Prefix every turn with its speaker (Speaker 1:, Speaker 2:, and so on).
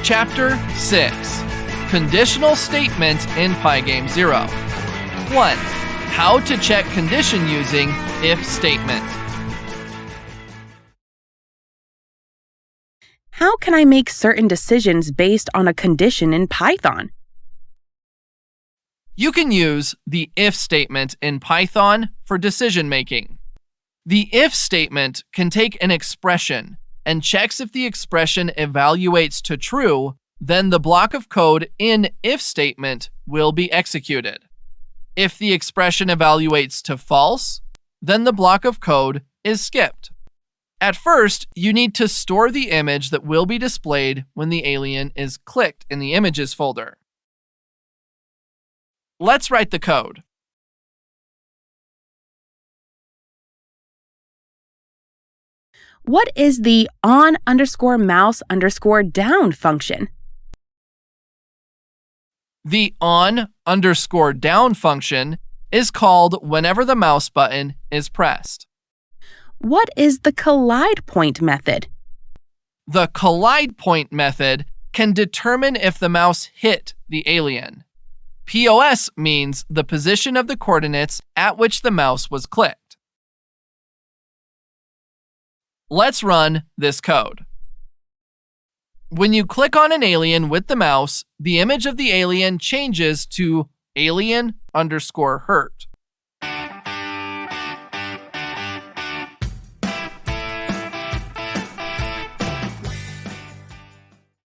Speaker 1: Chapter 6. Conditional Statement in Pygame 0. 1. How to check condition using if statement.
Speaker 2: How can I make certain decisions based on a condition in Python?
Speaker 1: You can use the if statement in Python for decision making. The if statement can take an expression and checks if the expression evaluates to true, then the block of code in if statement will be executed. If the expression evaluates to false, then the block of code is skipped. At first, you need to store the image that will be displayed when the alien is clicked in the images folder. Let's write the code.
Speaker 2: What is the on_mouse_down function?
Speaker 1: The on_down function is called whenever the mouse button is pressed.
Speaker 2: What is the collide point method?
Speaker 1: The collide point method can determine if the mouse hit the alien. POS means the position of the coordinates at which the mouse was clicked. Let's run this code. When you click on an alien with the mouse, the image of the alien changes to alien_hurt.